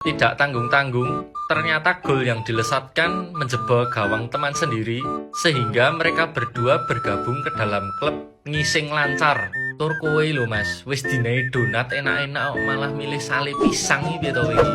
Tidak tanggung-tanggung, ternyata gol yang dilesatkan menjebol gawang teman sendiri, sehingga mereka berdua bergabung ke dalam klub Ngising Lancar. Tur kowe lho mas, wis dinai donat enak-enak malah milih sale pisang iki to iki.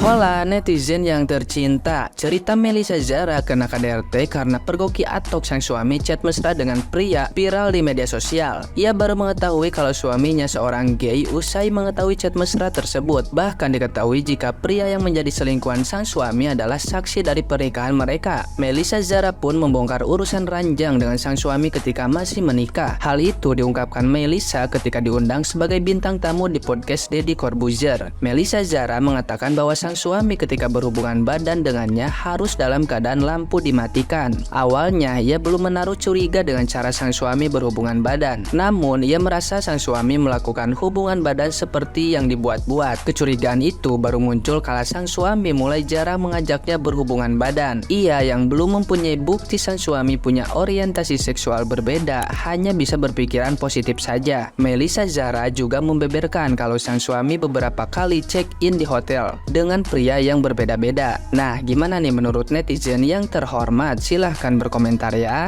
Hola netizen yang tercinta, cerita Melisa Zara kena KDRT karena pergoki atok sang suami chat mesra dengan pria viral di media sosial. Ia baru mengetahui kalau suaminya seorang gay usai mengetahui chat mesra tersebut. Bahkan diketahui jika pria yang menjadi selingkuhan sang suami adalah saksi dari pernikahan mereka. Melisa Zara pun membongkar urusan ranjang dengan sang suami ketika masih menikah. Hal itu diungkapkan Melisa ketika diundang sebagai bintang tamu di podcast Deddy Corbuzier. Melisa Zara mengatakan bahwa sang suami ketika berhubungan badan dengannya harus dalam keadaan lampu dimatikan. Awalnya ia belum menaruh curiga dengan cara sang suami berhubungan badan. Namun ia merasa sang suami melakukan hubungan badan seperti yang dibuat-buat. Kecurigaan itu baru muncul kala sang suami mulai jarang mengajaknya berhubungan badan. Ia yang belum mempunyai bukti sang suami punya orientasi seksual berbeda hanya bisa berpikiran positif saja. Melisa Zara juga membeberkan kalau sang suami beberapa kali check-in di hotel dengan pria yang berbeda-beda. Nah, gimana nih menurut netizen yang terhormat? Silahkan berkomentar ya.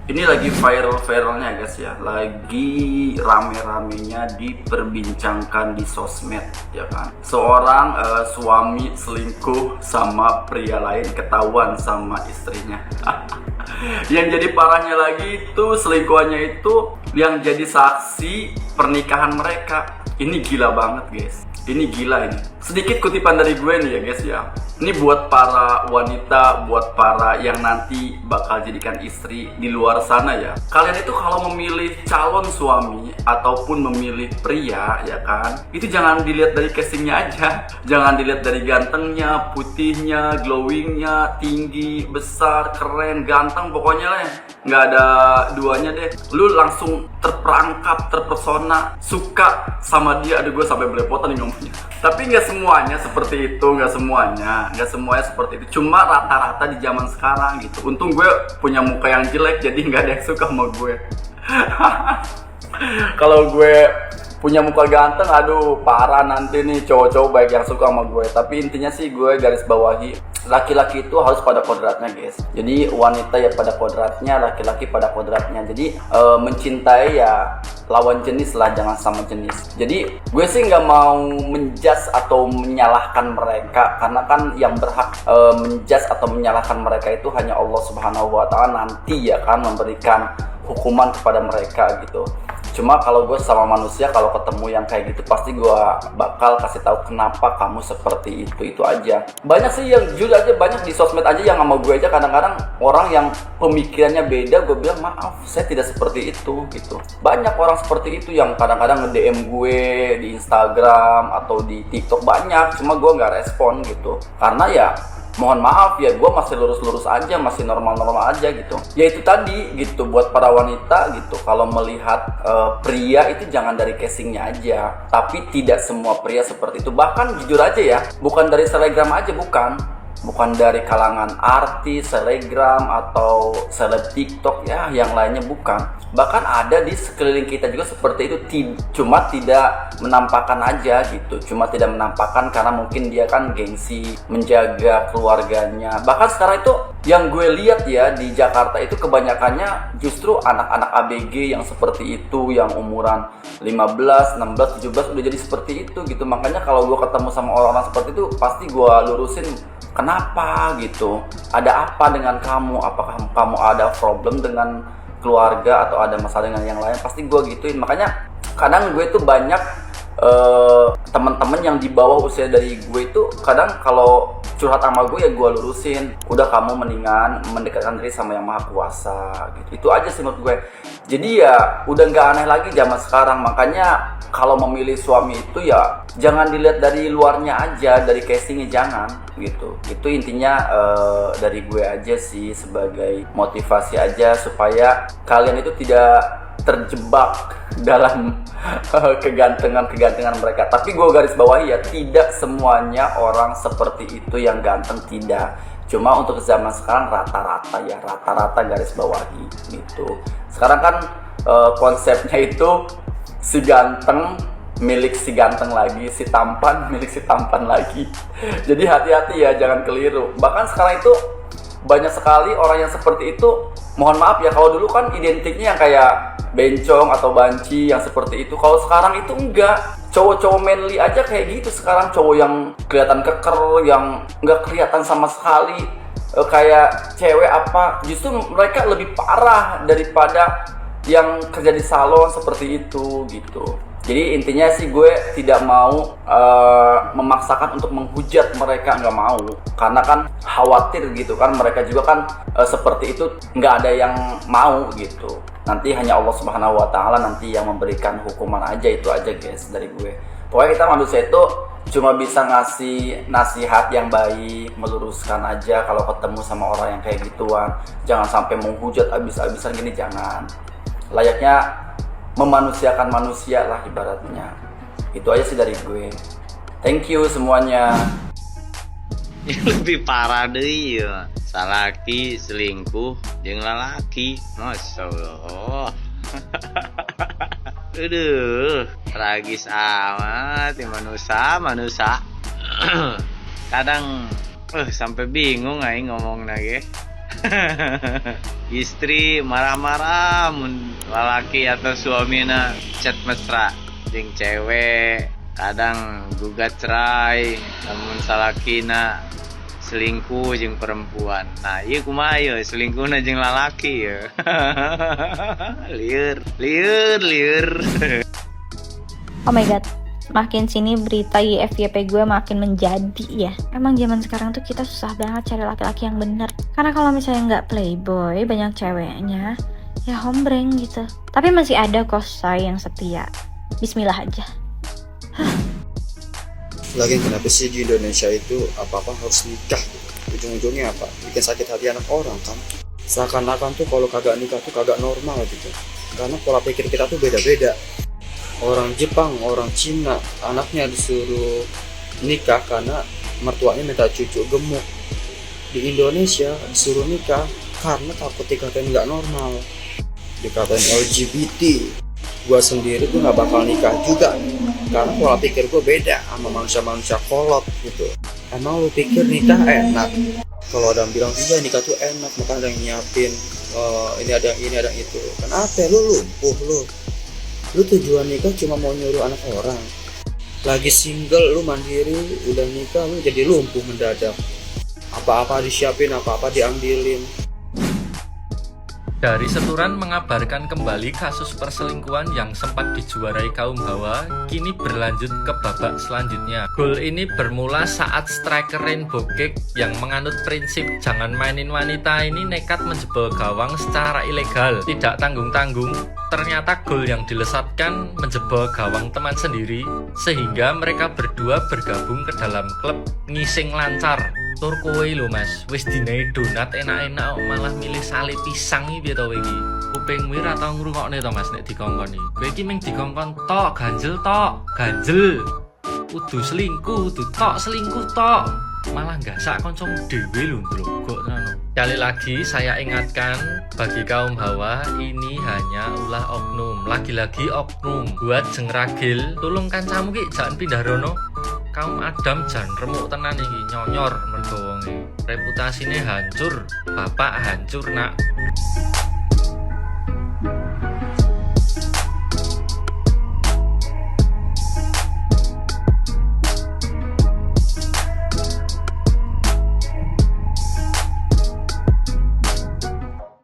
Ini lagi viral-viralnya guys ya, lagi rame-ramenya diperbincangkan di sosmed ya kan. Seorang suami selingkuh sama pria lain, ketahuan sama istrinya. Yang jadi parahnya lagi itu selingkuhannya itu yang jadi saksi pernikahan mereka. Ini gila banget guys. Ini gila ini. Sedikit kutipan dari gue nih ya guys ya. Ini buat para wanita, buat para yang nanti bakal jadikan istri di luar sana ya. Kalian itu kalau memilih calon suami ataupun memilih pria ya kan, itu jangan dilihat dari casingnya aja. Jangan dilihat dari gantengnya, putihnya, glowingnya, tinggi, besar, keren, ganteng, pokoknya lah. Nggak ada duanya deh. Lu langsung terperangkap, terpesona, suka sama dia. Aduh gue sampai belepotan nih ngomongnya. Tapi nggak semuanya seperti itu, nggak semuanya seperti itu. Cuma rata-rata di zaman sekarang gitu. Untung gue punya muka yang jelek, jadi nggak ada yang suka sama gue. Kalau gue punya muka ganteng, aduh parah nanti nih cowok-cowok baik yang suka sama gue. Tapi intinya sih gue garis bawahi, laki-laki itu harus pada kodratnya guys. Jadi wanita ya pada kodratnya, laki-laki pada kodratnya. Jadi mencintai ya lawan jenis lah, jangan sama jenis. Jadi gue sih nggak mau menjudge atau menyalahkan mereka, karena kan yang berhak menjudge atau menyalahkan mereka itu hanya Allah Subhanahu Wa Taala nanti ya kan, memberikan hukuman kepada mereka gitu. Cuma kalau gue sama manusia, kalau ketemu yang kayak gitu pasti gue bakal kasih tahu kenapa kamu seperti itu aja. Banyak sih yang jujur aja, banyak di sosmed aja yang sama gue aja kadang-kadang orang yang pemikirannya beda, gue bilang maaf saya tidak seperti itu gitu. Banyak orang seperti itu yang kadang-kadang nge-DM gue di Instagram atau di TikTok banyak, cuma gue nggak respon gitu. Karena ya mohon maaf ya, gue masih lurus-lurus aja, masih normal-normal aja gitu. Ya itu tadi gitu, buat para wanita gitu, kalau melihat pria itu jangan dari casingnya aja. Tapi tidak semua pria seperti itu. Bahkan jujur aja ya, bukan dari selegram aja, bukan dari kalangan artis, selegram, atau seleb TikTok ya, yang lainnya bukan. Bahkan ada di sekeliling kita juga seperti itu, cuma tidak menampakkan aja gitu. Cuma tidak menampakkan karena mungkin dia kan gengsi, menjaga keluarganya. Bahkan sekarang itu yang gue lihat ya di Jakarta itu kebanyakannya justru anak-anak ABG yang seperti itu, yang umuran 15, 16, 17 udah jadi seperti itu gitu. Makanya kalau gue ketemu sama orang-orang seperti itu pasti gue lurusin, kenapa gitu, ada apa dengan kamu, apakah kamu ada problem dengan keluarga atau ada masalah dengan yang lain, pasti gue gituin. Makanya kadang gue tuh banyak teman-teman yang di bawah usia dari gue itu kadang kalau curhat sama gue ya gue lurusin, udah kamu mendingan mendekatkan diri sama yang maha kuasa gitu. Itu aja sih menurut gue. Jadi ya udah nggak aneh lagi zaman sekarang. Makanya kalau memilih suami itu ya jangan dilihat dari luarnya aja, dari casingnya jangan gitu. Itu intinya dari gue aja sih, sebagai motivasi aja supaya kalian itu tidak terjebak dalam kegantengan mereka. Tapi gue garis bawahi ya, tidak semuanya orang seperti itu yang ganteng, tidak. Cuma untuk zaman sekarang rata-rata garis bawahi gitu. Sekarang kan konsepnya itu si ganteng milik si ganteng lagi, si tampan milik si tampan lagi. Jadi hati-hati ya, jangan keliru. Bahkan sekarang itu banyak sekali orang yang seperti itu. Mohon maaf ya, kalau dulu kan identiknya yang kayak bencong atau banci yang seperti itu. Kalau sekarang itu enggak. Cowok-cowok manly aja kayak gitu sekarang. Cowok yang kelihatan keker, yang enggak kelihatan sama sekali kayak cewek apa. Justru mereka lebih parah daripada yang kerja di salon seperti itu gitu. Jadi intinya sih gue tidak mau memaksakan untuk menghujat mereka, nggak mau, karena kan khawatir gitu kan, mereka juga kan seperti itu, nggak ada yang mau gitu. Nanti hanya Allah Subhanahu Wa Taala nanti yang memberikan hukuman aja, itu aja guys dari gue. Pokoknya kita manusia itu cuma bisa ngasih nasihat yang baik, meluruskan aja kalau ketemu sama orang yang kayak gituan. Jangan sampai menghujat abis-abisan gini, jangan. Layaknya memanusiakan manusia lah ibaratnya. Itu aja sih dari gue. Thank you semuanya. Lebih parah deh ya, salaki selingkuh jeung lalaki. Masya Allah. Aduh, tragis amat ya manusia. Kadang sampai bingung aing ngomong lagi. Istri marah-marah mun lalaki atau suamina chat mesra jeung cewek, kadang gugat cerai namun salakina selingkuh jeung perempuan. Nah ieu kumaha ieu selingkuhna jeung lalaki ya. liur. Oh my god, makin sini berita YFYP gue makin menjadi ya. Emang zaman sekarang tuh kita susah banget cari laki-laki yang bener. Karena kalau misalnya nggak playboy, banyak ceweknya, ya hombreng gitu. Tapi masih ada kok say yang setia. Bismillah aja. Lagi kenapa sih di Indonesia itu apa-apa harus nikah gitu? Ujung-ujungnya apa? Bikin sakit hati anak orang kan? Seakan-akan tuh kalau kagak nikah tuh kagak normal gitu. Karena pola pikir kita tuh beda-beda. Orang Jepang, orang Cina, anaknya disuruh nikah karena mertuanya minta cucu gemuk. Di Indonesia disuruh nikah karena takut dikatain nggak normal, dikatain LGBT. Gua sendiri tuh nggak bakal nikah juga karena pola pikir gua beda sama manusia-manusia kolot gitu. Emang lu pikir nikah enak? Kalau ada yang bilang iya nikah tuh enak, maka ada yang nyiapin ini ada yang itu. Kenapa lu lumpuh lu? Lu tujuan nikah cuma mau nyuruh anak orang. Lagi single lu mandiri, udah nikah lu jadi lumpuh mendadak. Apa-apa disiapin, apa-apa diambilin. Dari Seturan mengabarkan kembali kasus perselingkuhan yang sempat dijuarai kaum Hawa kini berlanjut ke babak selanjutnya. Gol ini bermula saat striker Rainbow Cake yang menganut prinsip jangan mainin wanita ini nekat menjebol gawang secara ilegal. Tidak tanggung-tanggung, ternyata gol yang dilesatkan menjebol gawang teman sendiri sehingga mereka berdua bergabung ke dalam klub Ngising Lancar. Tur kowe lho mas, wis dinai donat enak-enak malah milih sale pisang iki piye to kowe iki? Kupingmu ra tau ngrungokne to mas nek dikongkon iki. Kowe iki mung dikongkon tok, ganjel. Kudu selingkuh, kudu tok selingkuh tok. Malah gasak kancamu dhewe lho ndrogok ngono. Sekali lagi saya ingatkan bagi kaum Hawa ini hanya ulah oknum, lagi-lagi oknum. Buat jeng ragil, tulung kancamu ki jangan pindah rono. Kaum Adam jan remuk tenan iki, nyonyor mergo wong iki. Reputasine hancur, bapak hancur nak.